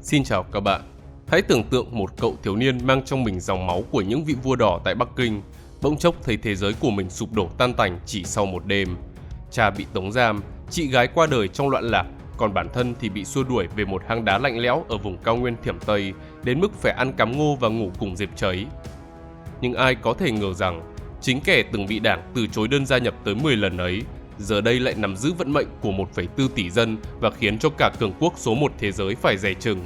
Xin chào các bạn. Hãy tưởng tượng một cậu thiếu niên mang trong mình dòng máu của những vị vua đỏ tại Bắc Kinh, bỗng chốc thấy thế giới của mình sụp đổ tan tành chỉ sau một đêm. Cha bị tống giam, chị gái qua đời trong loạn lạc, còn bản thân thì bị xua đuổi về một hang đá lạnh lẽo ở vùng cao nguyên Thiểm Tây, đến mức phải ăn cắm ngô và ngủ cùng diệp cháy. Nhưng ai có thể ngờ rằng, chính kẻ từng bị đảng từ chối đơn gia nhập tới 10 lần ấy, giờ đây lại nắm giữ vận mệnh của 1,4 tỷ dân và khiến cho cả cường quốc số 1 thế giới phải dè chừng.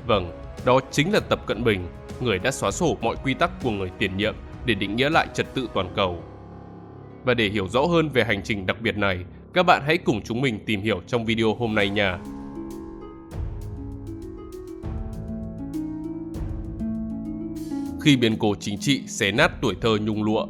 Vâng, đó chính là Tập Cận Bình, người đã xóa sổ mọi quy tắc của người tiền nhiệm để định nghĩa lại trật tự toàn cầu. Và để hiểu rõ hơn về hành trình đặc biệt này, các bạn hãy cùng chúng mình tìm hiểu trong video hôm nay nha. Khi biến cố chính trị xé nát tuổi thơ nhung lụa.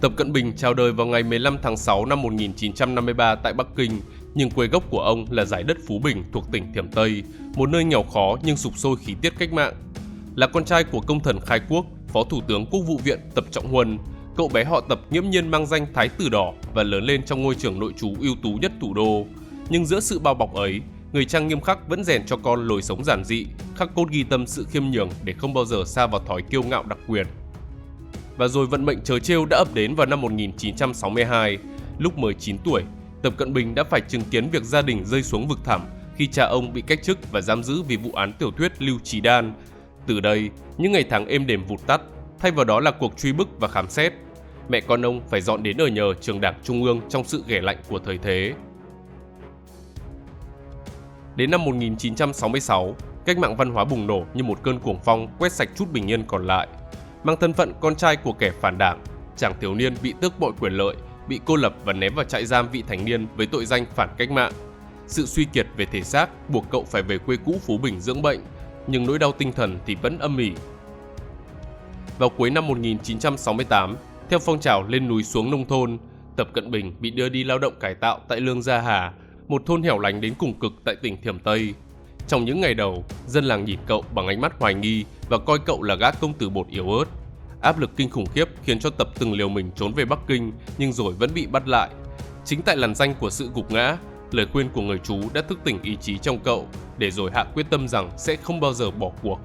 Tập Cận Bình chào đời vào ngày 15 tháng 6 năm 1953 tại Bắc Kinh, nhưng quê gốc của ông là dải đất Phú Bình thuộc tỉnh Thiểm Tây, một nơi nghèo khó nhưng sục sôi khí tiết cách mạng. Là con trai của công thần khai quốc, Phó Thủ tướng Quốc vụ viện Tập Trọng Huân, cậu bé họ Tập nghiễm nhiên mang danh Thái tử đỏ và lớn lên trong ngôi trường nội trú ưu tú nhất thủ đô. Nhưng giữa sự bao bọc ấy, người cha nghiêm khắc vẫn rèn cho con lối sống giản dị, khắc cốt ghi tâm sự khiêm nhường để không bao giờ sa vào thói kiêu ngạo đặc quyền. Và rồi vận mệnh trớ trêu đã ập đến vào năm 1962, lúc 19 tuổi, Tập Cận Bình đã phải chứng kiến việc gia đình rơi xuống vực thẳm khi cha ông bị cách chức và giam giữ vì vụ án tiểu thuyết Lưu Trí Đan. Từ đây, những ngày tháng êm đềm vụt tắt, thay vào đó là cuộc truy bức và khám xét. Mẹ con ông phải dọn đến ở nhờ trường đảng trung ương trong sự ghẻ lạnh của thời thế. Đến năm 1966, cách mạng văn hóa bùng nổ như một cơn cuồng phong quét sạch chút bình yên còn lại. Mang thân phận con trai của kẻ phản đảng, chàng thiếu niên bị tước mọi quyền lợi, bị cô lập và ném vào trại giam vị thành niên với tội danh phản cách mạng. Sự suy kiệt về thể xác buộc cậu phải về quê cũ Phú Bình dưỡng bệnh, nhưng nỗi đau tinh thần thì vẫn âm ỉ. Vào cuối năm 1968, theo phong trào lên núi xuống nông thôn, Tập Cận Bình bị đưa đi lao động cải tạo tại Lương Gia Hà, một thôn hẻo lánh đến cùng cực tại tỉnh Thiểm Tây. Trong những ngày đầu, dân làng nhìn cậu bằng ánh mắt hoài nghi và coi cậu là gã công tử bột yếu ớt. Áp lực kinh khủng khiếp khiến cho Tập từng liều mình trốn về Bắc Kinh nhưng rồi vẫn bị bắt lại. Chính tại làn danh của sự gục ngã, lời khuyên của người chú đã thức tỉnh ý chí trong cậu để rồi hạ quyết tâm rằng sẽ không bao giờ bỏ cuộc.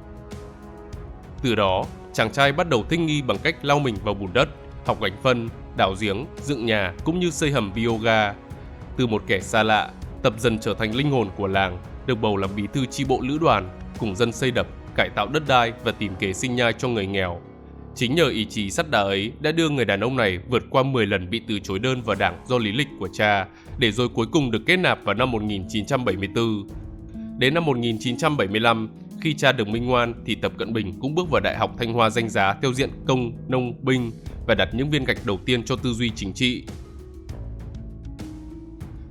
Từ đó, chàng trai bắt đầu thích nghi bằng cách lau mình vào bùn đất, học gánh phân, đào giếng, dựng nhà cũng như xây hầm bioga. Từ một kẻ xa lạ, Tập dần trở thành linh hồn của làng, được bầu làm bí thư chi bộ lữ đoàn, cùng dân xây đập, cải tạo đất đai và tìm kế sinh nhai cho người nghèo. Chính nhờ ý chí sắt đá ấy đã đưa người đàn ông này vượt qua 10 lần bị từ chối đơn vào đảng do lý lịch của cha, để rồi cuối cùng được kết nạp vào năm 1974. Đến năm 1975, khi cha được minh oan thì Tập Cận Bình cũng bước vào Đại học Thanh Hoa danh giá theo diện công, nông, binh và đặt những viên gạch đầu tiên cho tư duy chính trị.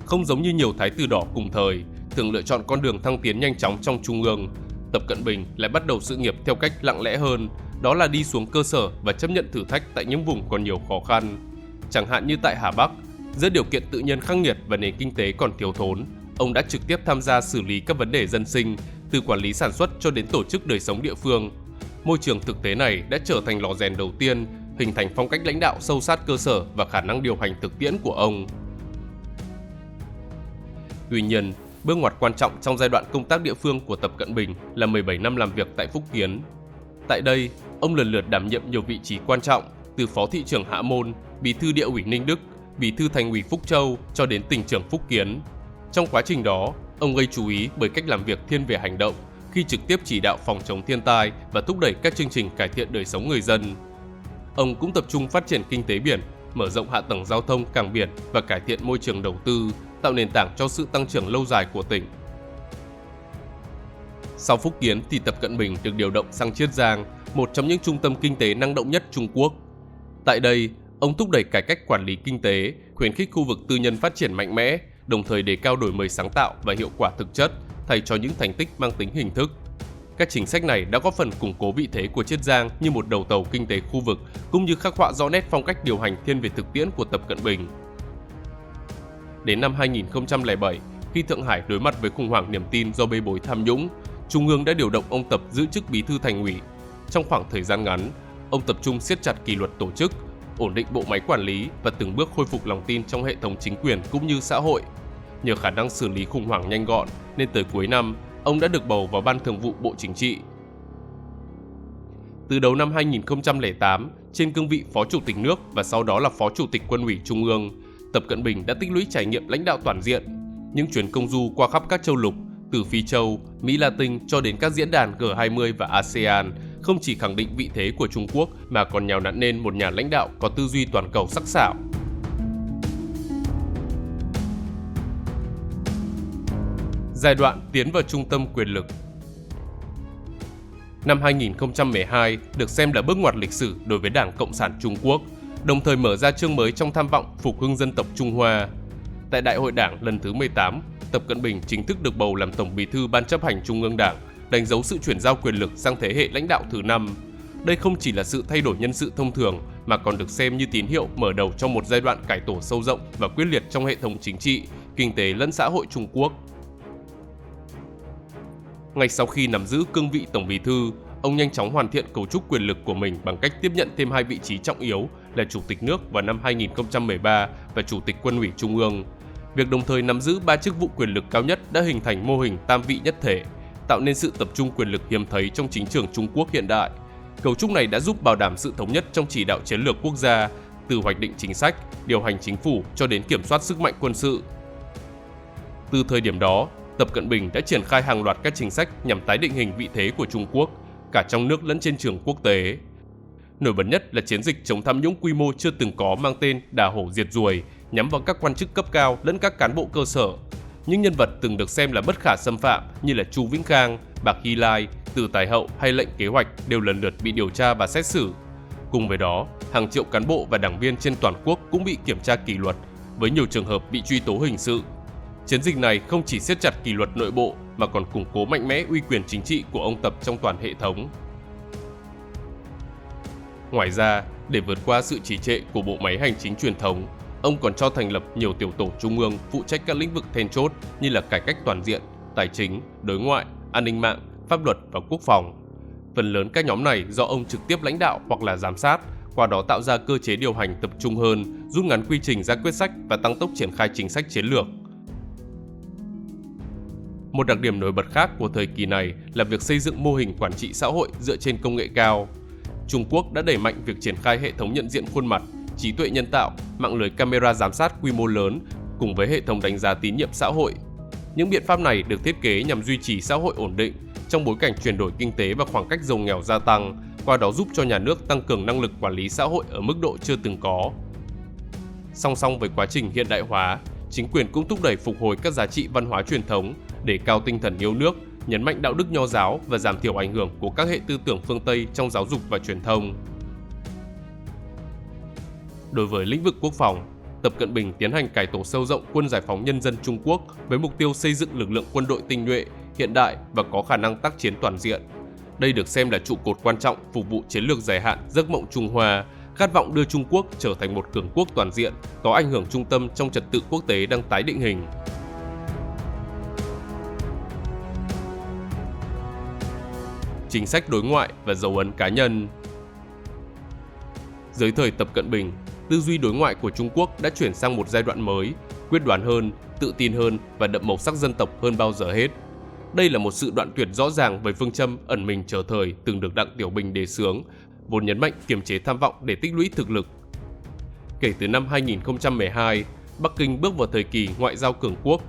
Không giống như nhiều thái tử đỏ cùng thời, thường lựa chọn con đường thăng tiến nhanh chóng trong trung ương, Tập Cận Bình lại bắt đầu sự nghiệp theo cách lặng lẽ hơn, đó là đi xuống cơ sở và chấp nhận thử thách tại những vùng còn nhiều khó khăn. Chẳng hạn như tại Hà Bắc, giữa điều kiện tự nhiên khắc nghiệt và nền kinh tế còn thiếu thốn, ông đã trực tiếp tham gia xử lý các vấn đề dân sinh, từ quản lý sản xuất cho đến tổ chức đời sống địa phương. Môi trường thực tế này đã trở thành lò rèn đầu tiên, hình thành phong cách lãnh đạo sâu sát cơ sở và khả năng điều hành thực tiễn của ông. Tuy nhiên, bước ngoặt quan trọng trong giai đoạn công tác địa phương của Tập Cận Bình là 17 năm làm việc tại Phúc Kiến. Tại đây, ông lần lượt đảm nhiệm nhiều vị trí quan trọng, từ phó thị trưởng Hạ Môn, bí thư địa ủy Ninh Đức, bí thư thành ủy Phúc Châu cho đến tỉnh trưởng Phúc Kiến. Trong quá trình đó, ông gây chú ý bởi cách làm việc thiên về hành động, khi trực tiếp chỉ đạo phòng chống thiên tai và thúc đẩy các chương trình cải thiện đời sống người dân. Ông cũng tập trung phát triển kinh tế biển, mở rộng hạ tầng giao thông cảng biển và cải thiện môi trường đầu tư, tạo nền tảng cho sự tăng trưởng lâu dài của tỉnh. Sau Phúc Kiến thì Tập Cận Bình được điều động sang Chiết Giang, một trong những trung tâm kinh tế năng động nhất Trung Quốc. Tại đây, ông thúc đẩy cải cách quản lý kinh tế, khuyến khích khu vực tư nhân phát triển mạnh mẽ, đồng thời đề cao đổi mới sáng tạo và hiệu quả thực chất thay cho những thành tích mang tính hình thức. Các chính sách này đã góp phần củng cố vị thế của Chiết Giang như một đầu tàu kinh tế khu vực, cũng như khắc họa rõ nét phong cách điều hành thiên về thực tiễn của Tập Cận Bình. Đến năm 2007, khi Thượng Hải đối mặt với khủng hoảng niềm tin do bê bối tham nhũng, Trung ương đã điều động ông Tập giữ chức bí thư thành ủy. Trong khoảng thời gian ngắn, ông tập trung siết chặt kỷ luật tổ chức, ổn định bộ máy quản lý và từng bước khôi phục lòng tin trong hệ thống chính quyền cũng như xã hội. Nhờ khả năng xử lý khủng hoảng nhanh gọn nên tới cuối năm, ông đã được bầu vào Ban Thường vụ Bộ Chính trị. Từ đầu năm 2008, trên cương vị Phó Chủ tịch nước và sau đó là Phó Chủ tịch Quân ủy Trung ương, Tập Cận Bình đã tích lũy trải nghiệm lãnh đạo toàn diện. Những chuyến công du qua khắp các châu lục, từ Phi Châu, Mỹ Latin cho đến các diễn đàn G20 và ASEAN, không chỉ khẳng định vị thế của Trung Quốc mà còn nhào nặn nên một nhà lãnh đạo có tư duy toàn cầu sắc sảo. Giai đoạn tiến vào trung tâm quyền lực. Năm 2012 được xem là bước ngoặt lịch sử đối với Đảng Cộng sản Trung Quốc, đồng thời mở ra chương mới trong tham vọng phục hưng dân tộc Trung Hoa. Tại Đại hội Đảng lần thứ 18, Tập Cận Bình chính thức được bầu làm Tổng Bí thư Ban chấp hành Trung ương Đảng, đánh dấu sự chuyển giao quyền lực sang thế hệ lãnh đạo thứ 5. Đây không chỉ là sự thay đổi nhân sự thông thường mà còn được xem như tín hiệu mở đầu cho một giai đoạn cải tổ sâu rộng và quyết liệt trong hệ thống chính trị, kinh tế lẫn xã hội Trung Quốc. Ngay sau khi nắm giữ cương vị Tổng Bí thư, ông nhanh chóng hoàn thiện cấu trúc quyền lực của mình bằng cách tiếp nhận thêm 2 vị trí trọng yếu là Chủ tịch nước vào năm 2013 và Chủ tịch Quân ủy Trung ương. Việc đồng thời nắm giữ 3 chức vụ quyền lực cao nhất đã hình thành mô hình tam vị nhất thể, tạo nên sự tập trung quyền lực hiếm thấy trong chính trường Trung Quốc hiện đại. Cấu trúc này đã giúp bảo đảm sự thống nhất trong chỉ đạo chiến lược quốc gia, từ hoạch định chính sách, điều hành chính phủ cho đến kiểm soát sức mạnh quân sự. Từ thời điểm đó, Tập Cận Bình đã triển khai hàng loạt các chính sách nhằm tái định hình vị thế của Trung Quốc, cả trong nước lẫn trên trường quốc tế. Nổi bật nhất là chiến dịch chống tham nhũng quy mô chưa từng có mang tên Đả hổ diệt ruồi, nhắm vào các quan chức cấp cao lẫn các cán bộ cơ sở. Những nhân vật từng được xem là bất khả xâm phạm như là Chu Vĩnh Khang, Bạc Hy Lai, Từ Tài Hậu hay Lệnh Kế Hoạch đều lần lượt bị điều tra và xét xử. Cùng với đó, hàng triệu cán bộ và đảng viên trên toàn quốc cũng bị kiểm tra kỷ luật, với nhiều trường hợp bị truy tố hình sự. Chiến dịch này không chỉ siết chặt kỷ luật nội bộ mà còn củng cố mạnh mẽ uy quyền chính trị của ông Tập trong toàn hệ thống. Ngoài ra, để vượt qua sự trì trệ của bộ máy hành chính truyền thống, ông còn cho thành lập nhiều tiểu tổ trung ương phụ trách các lĩnh vực then chốt như là cải cách toàn diện, tài chính, đối ngoại, an ninh mạng, pháp luật và quốc phòng. Phần lớn các nhóm này do ông trực tiếp lãnh đạo hoặc là giám sát, qua đó tạo ra cơ chế điều hành tập trung hơn, rút ngắn quy trình ra quyết sách và tăng tốc triển khai chính sách chiến lược. Một đặc điểm nổi bật khác của thời kỳ này là việc xây dựng mô hình quản trị xã hội dựa trên công nghệ cao. Trung Quốc đã đẩy mạnh việc triển khai hệ thống nhận diện khuôn mặt, trí tuệ nhân tạo, mạng lưới camera giám sát quy mô lớn cùng với hệ thống đánh giá tín nhiệm xã hội. Những biện pháp này được thiết kế nhằm duy trì xã hội ổn định trong bối cảnh chuyển đổi kinh tế và khoảng cách giàu nghèo gia tăng, qua đó giúp cho nhà nước tăng cường năng lực quản lý xã hội ở mức độ chưa từng có. Song song với quá trình hiện đại hóa, chính quyền cũng thúc đẩy phục hồi các giá trị văn hóa truyền thống, đề cao tinh thần yêu nước, nhấn mạnh đạo đức nho giáo và giảm thiểu ảnh hưởng của các hệ tư tưởng phương Tây trong giáo dục và truyền thông. Đối với lĩnh vực quốc phòng, Tập Cận Bình tiến hành cải tổ sâu rộng Quân Giải phóng Nhân dân Trung Quốc với mục tiêu xây dựng lực lượng quân đội tinh nhuệ, hiện đại và có khả năng tác chiến toàn diện. Đây được xem là trụ cột quan trọng phục vụ chiến lược dài hạn giấc mộng Trung Hoa, khát vọng đưa Trung Quốc trở thành một cường quốc toàn diện, có ảnh hưởng trung tâm trong trật tự quốc tế đang tái định hình. Chính sách đối ngoại và dấu ấn cá nhân. Dưới thời Tập Cận Bình, tư duy đối ngoại của Trung Quốc đã chuyển sang một giai đoạn mới, quyết đoán hơn, tự tin hơn và đậm màu sắc dân tộc hơn bao giờ hết. Đây là một sự đoạn tuyệt rõ ràng với phương châm ẩn mình chờ thời từng được Đặng Tiểu Bình đề xướng, vốn nhấn mạnh kiềm chế tham vọng để tích lũy thực lực. Kể từ năm 2012, Bắc Kinh bước vào thời kỳ ngoại giao cường quốc,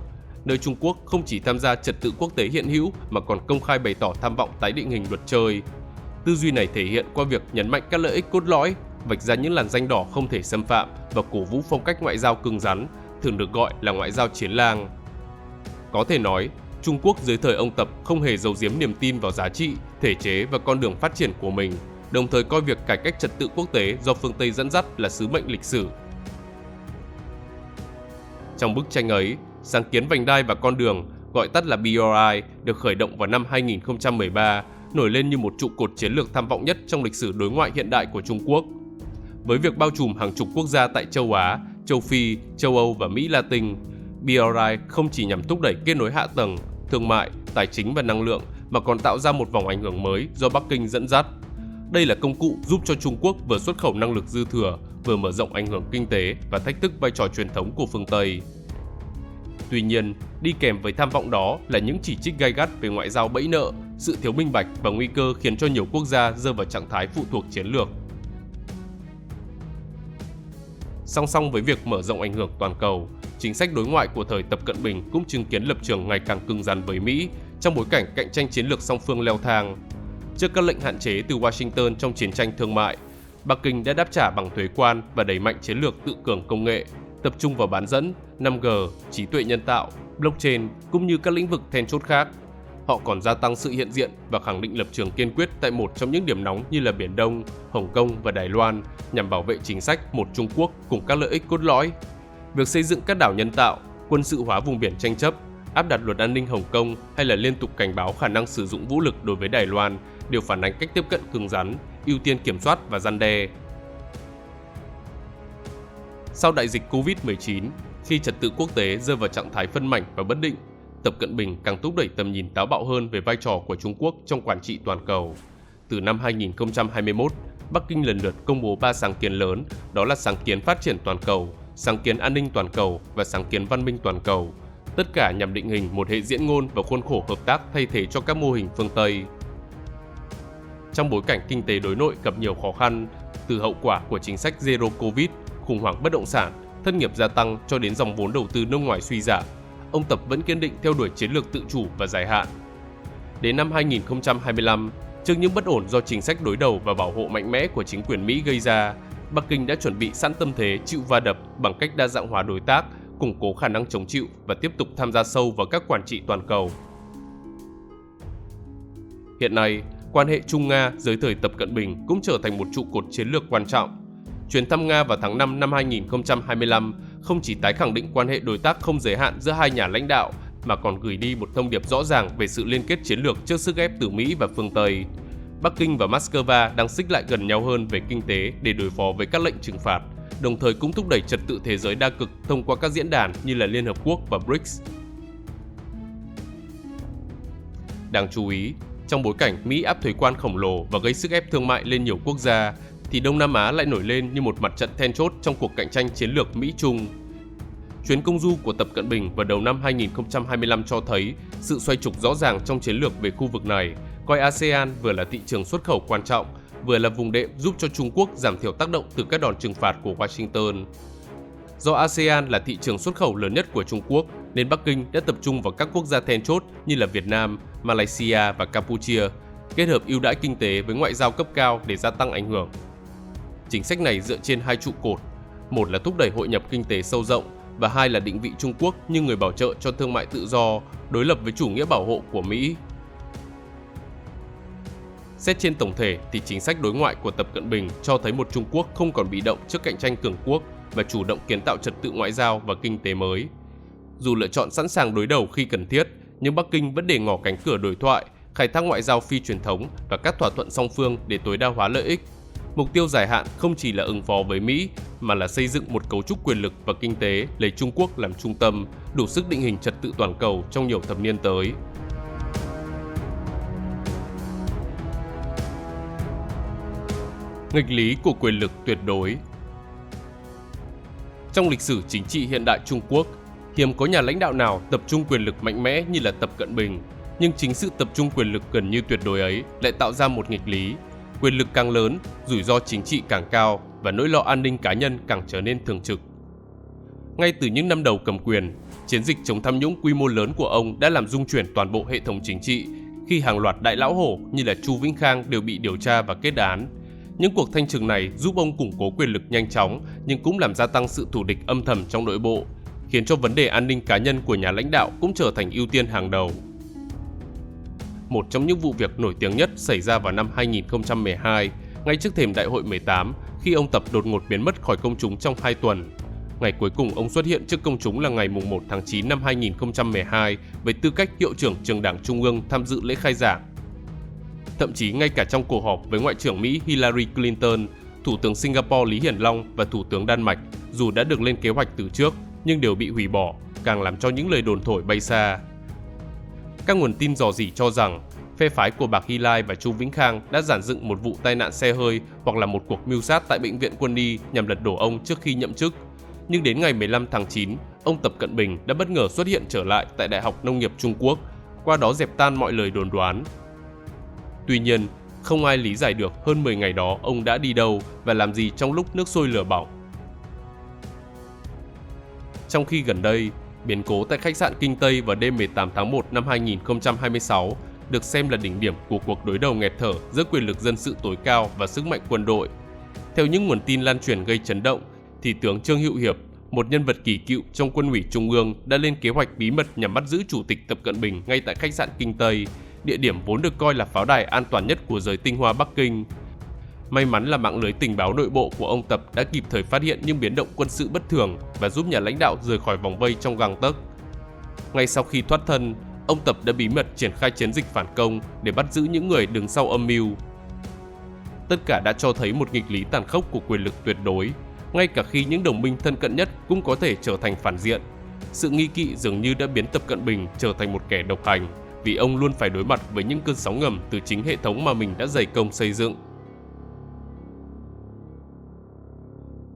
nơi Trung Quốc không chỉ tham gia trật tự quốc tế hiện hữu mà còn công khai bày tỏ tham vọng tái định hình luật chơi. Tư duy này thể hiện qua việc nhấn mạnh các lợi ích cốt lõi, vạch ra những làn ranh đỏ không thể xâm phạm và cổ vũ phong cách ngoại giao cứng rắn, thường được gọi là ngoại giao chiến lang. Có thể nói, Trung Quốc dưới thời ông Tập không hề giấu giếm niềm tin vào giá trị, thể chế và con đường phát triển của mình, đồng thời coi việc cải cách trật tự quốc tế do phương Tây dẫn dắt là sứ mệnh lịch sử. Trong bức tranh ấy, sáng kiến vành đai và con đường, gọi tắt là BRI, được khởi động vào năm 2013, nổi lên như một trụ cột chiến lược tham vọng nhất trong lịch sử đối ngoại hiện đại của Trung Quốc. Với việc bao trùm hàng chục quốc gia tại châu Á, châu Phi, châu Âu và Mỹ Latin, BRI không chỉ nhằm thúc đẩy kết nối hạ tầng, thương mại, tài chính và năng lượng mà còn tạo ra một vòng ảnh hưởng mới do Bắc Kinh dẫn dắt. Đây là công cụ giúp cho Trung Quốc vừa xuất khẩu năng lực dư thừa, vừa mở rộng ảnh hưởng kinh tế và thách thức vai trò truyền thống của phương Tây. Tuy nhiên, đi kèm với tham vọng đó là những chỉ trích gay gắt về ngoại giao bẫy nợ, sự thiếu minh bạch và nguy cơ khiến cho nhiều quốc gia rơi vào trạng thái phụ thuộc chiến lược. Song song với việc mở rộng ảnh hưởng toàn cầu, chính sách đối ngoại của thời Tập Cận Bình cũng chứng kiến lập trường ngày càng cứng rắn với Mỹ trong bối cảnh cạnh tranh chiến lược song phương leo thang. Trước các lệnh hạn chế từ Washington trong chiến tranh thương mại, Bắc Kinh đã đáp trả bằng thuế quan và đẩy mạnh chiến lược tự cường công nghệ, tập trung vào bán dẫn, 5G, trí tuệ nhân tạo, blockchain cũng như các lĩnh vực then chốt khác. Họ còn gia tăng sự hiện diện và khẳng định lập trường kiên quyết tại một trong những điểm nóng như là Biển Đông, Hồng Kông và Đài Loan nhằm bảo vệ chính sách một Trung Quốc cùng các lợi ích cốt lõi. Việc xây dựng các đảo nhân tạo, quân sự hóa vùng biển tranh chấp, áp đặt luật an ninh Hồng Kông hay là liên tục cảnh báo khả năng sử dụng vũ lực đối với Đài Loan đều phản ánh cách tiếp cận cứng rắn, ưu tiên kiểm soát và răn đe. Sau đại dịch Covid-19, khi trật tự quốc tế rơi vào trạng thái phân mảnh và bất định, Tập Cận Bình càng thúc đẩy tầm nhìn táo bạo hơn về vai trò của Trung Quốc trong quản trị toàn cầu. Từ năm 2021, Bắc Kinh lần lượt công bố 3 sáng kiến lớn, đó là sáng kiến phát triển toàn cầu, sáng kiến an ninh toàn cầu và sáng kiến văn minh toàn cầu. Tất cả nhằm định hình một hệ diễn ngôn và khuôn khổ hợp tác thay thế cho các mô hình phương Tây. Trong bối cảnh kinh tế đối nội gặp nhiều khó khăn, từ hậu quả của chính sách Zero Covid, khủng hoảng bất động sản, thất nghiệp gia tăng cho đến dòng vốn đầu tư nước ngoài suy giảm, ông Tập vẫn kiên định theo đuổi chiến lược tự chủ và dài hạn. Đến năm 2025, trước những bất ổn do chính sách đối đầu và bảo hộ mạnh mẽ của chính quyền Mỹ gây ra, Bắc Kinh đã chuẩn bị sẵn tâm thế chịu va đập bằng cách đa dạng hóa đối tác, củng cố khả năng chống chịu và tiếp tục tham gia sâu vào các quản trị toàn cầu. Hiện nay, quan hệ Trung-Nga dưới thời Tập Cận Bình cũng trở thành một trụ cột chiến lược quan trọng. Chuyến thăm Nga vào tháng 5 năm 2025 không chỉ tái khẳng định quan hệ đối tác không giới hạn giữa hai nhà lãnh đạo, mà còn gửi đi một thông điệp rõ ràng về sự liên kết chiến lược trước sức ép từ Mỹ và phương Tây. Bắc Kinh và Moscow đang xích lại gần nhau hơn về kinh tế để đối phó với các lệnh trừng phạt, đồng thời cũng thúc đẩy trật tự thế giới đa cực thông qua các diễn đàn như là Liên Hợp Quốc và BRICS. Đáng chú ý, trong bối cảnh Mỹ áp thuế quan khổng lồ và gây sức ép thương mại lên nhiều quốc gia, thì Đông Nam Á lại nổi lên như một mặt trận then chốt trong cuộc cạnh tranh chiến lược Mỹ-Trung. Chuyến công du của Tập Cận Bình vào đầu năm 2025 cho thấy sự xoay trục rõ ràng trong chiến lược về khu vực này, coi ASEAN vừa là thị trường xuất khẩu quan trọng, vừa là vùng đệm giúp cho Trung Quốc giảm thiểu tác động từ các đòn trừng phạt của Washington. Do ASEAN là thị trường xuất khẩu lớn nhất của Trung Quốc, nên Bắc Kinh đã tập trung vào các quốc gia then chốt như là Việt Nam, Malaysia và Campuchia, kết hợp ưu đãi kinh tế với ngoại giao cấp cao để gia tăng ảnh hưởng. Chính sách này dựa trên hai trụ cột, một là thúc đẩy hội nhập kinh tế sâu rộng và hai là định vị Trung Quốc như người bảo trợ cho thương mại tự do, đối lập với chủ nghĩa bảo hộ của Mỹ. Xét trên tổng thể thì chính sách đối ngoại của Tập Cận Bình cho thấy một Trung Quốc không còn bị động trước cạnh tranh cường quốc và chủ động kiến tạo trật tự ngoại giao và kinh tế mới. Dù lựa chọn sẵn sàng đối đầu khi cần thiết, nhưng Bắc Kinh vẫn để ngỏ cánh cửa đối thoại, khai thác ngoại giao phi truyền thống và các thỏa thuận song phương để tối đa hóa lợi ích. Mục tiêu dài hạn không chỉ là ứng phó với Mỹ, mà là xây dựng một cấu trúc quyền lực và kinh tế lấy Trung Quốc làm trung tâm, đủ sức định hình trật tự toàn cầu trong nhiều thập niên tới. Nghịch lý của quyền lực tuyệt đối. Trong lịch sử chính trị hiện đại Trung Quốc, hiếm có nhà lãnh đạo nào tập trung quyền lực mạnh mẽ như là Tập Cận Bình, nhưng chính sự tập trung quyền lực gần như tuyệt đối ấy lại tạo ra một nghịch lý. Quyền lực càng lớn, rủi ro chính trị càng cao và nỗi lo an ninh cá nhân càng trở nên thường trực. Ngay từ những năm đầu cầm quyền, chiến dịch chống tham nhũng quy mô lớn của ông đã làm rung chuyển toàn bộ hệ thống chính trị, khi hàng loạt đại lão hổ như là Chu Vĩnh Khang đều bị điều tra và kết án. Những cuộc thanh trừng này giúp ông củng cố quyền lực nhanh chóng, nhưng cũng làm gia tăng sự thù địch âm thầm trong nội bộ, khiến cho vấn đề an ninh cá nhân của nhà lãnh đạo cũng trở thành ưu tiên hàng đầu. Một trong những vụ việc nổi tiếng nhất xảy ra vào năm 2012, ngay trước thềm Đại hội 18, khi ông Tập đột ngột biến mất khỏi công chúng trong 2 tuần. Ngày cuối cùng ông xuất hiện trước công chúng là ngày 1 tháng 9 năm 2012 với tư cách hiệu trưởng trường Đảng Trung ương tham dự lễ khai giảng. Thậm chí ngay cả trong cuộc họp với Ngoại trưởng Mỹ Hillary Clinton, Thủ tướng Singapore Lý Hiển Long và Thủ tướng Đan Mạch, dù đã được lên kế hoạch từ trước nhưng đều bị hủy bỏ, càng làm cho những lời đồn thổi bay xa. Các nguồn tin rò rỉ cho rằng phe phái của bà Hy Lai và Chu Vĩnh Khang đã dàn dựng một vụ tai nạn xe hơi hoặc là một cuộc mưu sát tại bệnh viện quân y nhằm lật đổ ông trước khi nhậm chức. Nhưng đến ngày 15 tháng 9, ông Tập Cận Bình đã bất ngờ xuất hiện trở lại tại Đại học Nông nghiệp Trung Quốc, qua đó dẹp tan mọi lời đồn đoán. Tuy nhiên, không ai lý giải được hơn 10 ngày đó ông đã đi đâu và làm gì trong lúc nước sôi lửa bỏng. Trong khi gần đây, biến cố tại khách sạn Kinh Tây vào đêm 18 tháng 1 năm 2026 được xem là đỉnh điểm của cuộc đối đầu nghẹt thở giữa quyền lực dân sự tối cao và sức mạnh quân đội. Theo những nguồn tin lan truyền gây chấn động, thì tướng Trương Hữu Hiệp, một nhân vật kỳ cựu trong Quân ủy Trung ương, đã lên kế hoạch bí mật nhằm bắt giữ Chủ tịch Tập Cận Bình ngay tại khách sạn Kinh Tây, địa điểm vốn được coi là pháo đài an toàn nhất của giới tinh hoa Bắc Kinh. May mắn là mạng lưới tình báo nội bộ của ông Tập đã kịp thời phát hiện những biến động quân sự bất thường và giúp nhà lãnh đạo rời khỏi vòng vây trong gang tấc. Ngay sau khi thoát thân, ông Tập đã bí mật triển khai chiến dịch phản công để bắt giữ những người đứng sau âm mưu. Tất cả đã cho thấy một nghịch lý tàn khốc của quyền lực tuyệt đối, ngay cả khi những đồng minh thân cận nhất cũng có thể trở thành phản diện. Sự nghi kỵ dường như đã biến Tập Cận Bình trở thành một kẻ độc hành, vì ông luôn phải đối mặt với những cơn sóng ngầm từ chính hệ thống mà mình đã dày công xây dựng.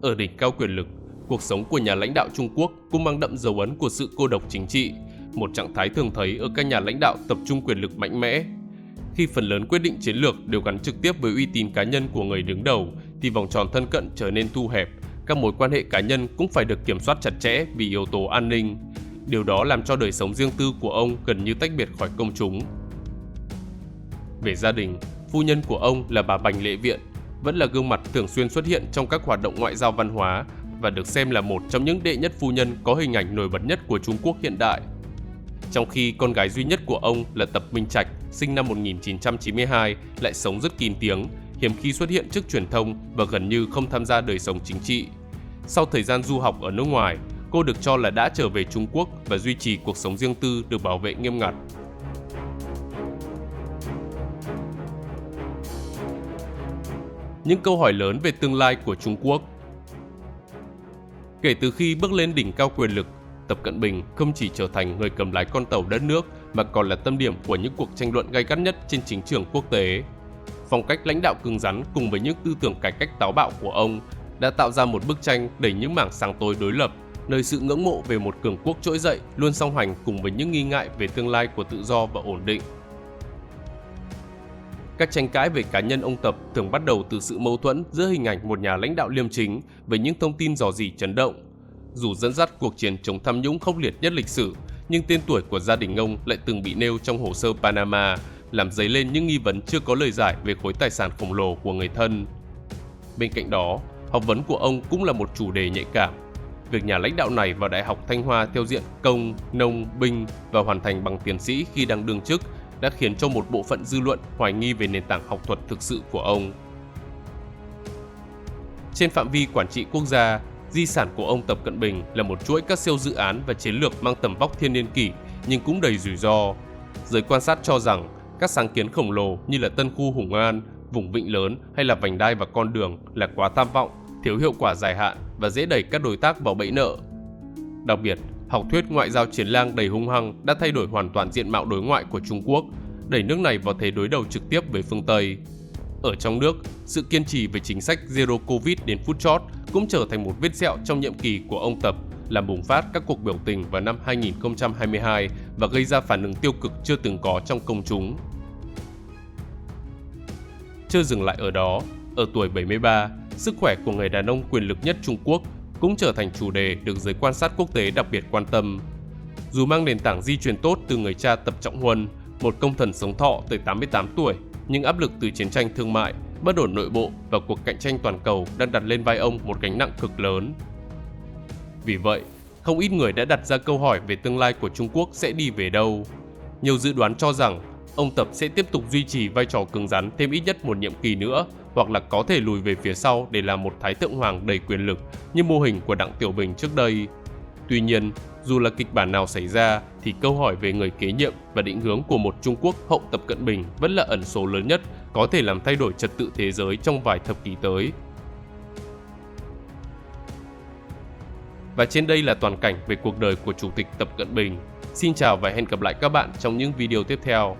Ở đỉnh cao quyền lực, cuộc sống của nhà lãnh đạo Trung Quốc cũng mang đậm dấu ấn của sự cô độc chính trị, một trạng thái thường thấy ở các nhà lãnh đạo tập trung quyền lực mạnh mẽ. Khi phần lớn quyết định chiến lược đều gắn trực tiếp với uy tín cá nhân của người đứng đầu, thì vòng tròn thân cận trở nên thu hẹp, các mối quan hệ cá nhân cũng phải được kiểm soát chặt chẽ vì yếu tố an ninh. Điều đó làm cho đời sống riêng tư của ông gần như tách biệt khỏi công chúng. Về gia đình, phu nhân của ông là bà Bành Lệ Viện, vẫn là gương mặt thường xuyên xuất hiện trong các hoạt động ngoại giao văn hóa và được xem là một trong những đệ nhất phu nhân có hình ảnh nổi bật nhất của Trung Quốc hiện đại. Trong khi con gái duy nhất của ông là Tập Minh Trạch, sinh năm 1992, lại sống rất kín tiếng, hiếm khi xuất hiện trước truyền thông và gần như không tham gia đời sống chính trị. Sau thời gian du học ở nước ngoài, cô được cho là đã trở về Trung Quốc và duy trì cuộc sống riêng tư được bảo vệ nghiêm ngặt. Những câu hỏi lớn về tương lai của Trung Quốc. Kể từ khi bước lên đỉnh cao quyền lực, Tập Cận Bình không chỉ trở thành người cầm lái con tàu đất nước mà còn là tâm điểm của những cuộc tranh luận gay gắt nhất trên chính trường quốc tế. Phong cách lãnh đạo cứng rắn cùng với những tư tưởng cải cách táo bạo của ông đã tạo ra một bức tranh đầy những mảng sáng tối đối lập, nơi sự ngưỡng mộ về một cường quốc trỗi dậy luôn song hành cùng với những nghi ngại về tương lai của tự do và ổn định. Các tranh cãi về cá nhân ông Tập thường bắt đầu từ sự mâu thuẫn giữa hình ảnh một nhà lãnh đạo liêm chính với những thông tin rò rỉ chấn động. Dù dẫn dắt cuộc chiến chống tham nhũng khốc liệt nhất lịch sử, nhưng tên tuổi của gia đình ông lại từng bị nêu trong hồ sơ Panama, làm dấy lên những nghi vấn chưa có lời giải về khối tài sản khổng lồ của người thân. Bên cạnh đó, học vấn của ông cũng là một chủ đề nhạy cảm. Việc nhà lãnh đạo này vào Đại học Thanh Hoa theo diện công, nông, binh và hoàn thành bằng tiến sĩ khi đang đương chức đã khiến cho một bộ phận dư luận hoài nghi về nền tảng học thuật thực sự của ông. Trên phạm vi quản trị quốc gia, di sản của ông Tập Cận Bình là một chuỗi các siêu dự án và chiến lược mang tầm vóc thiên niên kỷ nhưng cũng đầy rủi ro. Giới quan sát cho rằng các sáng kiến khổng lồ như là Tân Khu Hùng An, vùng vịnh lớn hay là vành đai và con đường là quá tham vọng, thiếu hiệu quả dài hạn và dễ đẩy các đối tác vào bẫy nợ. Đặc biệt, học thuyết ngoại giao chiến lang đầy hung hăng đã thay đổi hoàn toàn diện mạo đối ngoại của Trung Quốc, đẩy nước này vào thế đối đầu trực tiếp với phương Tây. Ở trong nước, sự kiên trì về chính sách Zero Covid đến phút chót cũng trở thành một vết sẹo trong nhiệm kỳ của ông Tập, làm bùng phát các cuộc biểu tình vào năm 2022 và gây ra phản ứng tiêu cực chưa từng có trong công chúng. Chưa dừng lại ở đó, ở tuổi 73, sức khỏe của người đàn ông quyền lực nhất Trung Quốc cũng trở thành chủ đề được giới quan sát quốc tế đặc biệt quan tâm. Dù mang nền tảng di truyền tốt từ người cha Tập Trọng Huân, một công thần sống thọ tới 88 tuổi, nhưng áp lực từ chiến tranh thương mại, bất ổn nội bộ và cuộc cạnh tranh toàn cầu đang đặt lên vai ông một gánh nặng cực lớn. Vì vậy, không ít người đã đặt ra câu hỏi về tương lai của Trung Quốc sẽ đi về đâu. Nhiều dự đoán cho rằng ông Tập sẽ tiếp tục duy trì vai trò cứng rắn thêm ít nhất một nhiệm kỳ nữa, hoặc là có thể lùi về phía sau để làm một thái thượng hoàng đầy quyền lực như mô hình của Đặng Tiểu Bình trước đây. Tuy nhiên, dù là kịch bản nào xảy ra thì câu hỏi về người kế nhiệm và định hướng của một Trung Quốc hậu Tập Cận Bình vẫn là ẩn số lớn nhất có thể làm thay đổi trật tự thế giới trong vài thập kỷ tới. Và trên đây là toàn cảnh về cuộc đời của Chủ tịch Tập Cận Bình. Xin chào và hẹn gặp lại các bạn trong những video tiếp theo.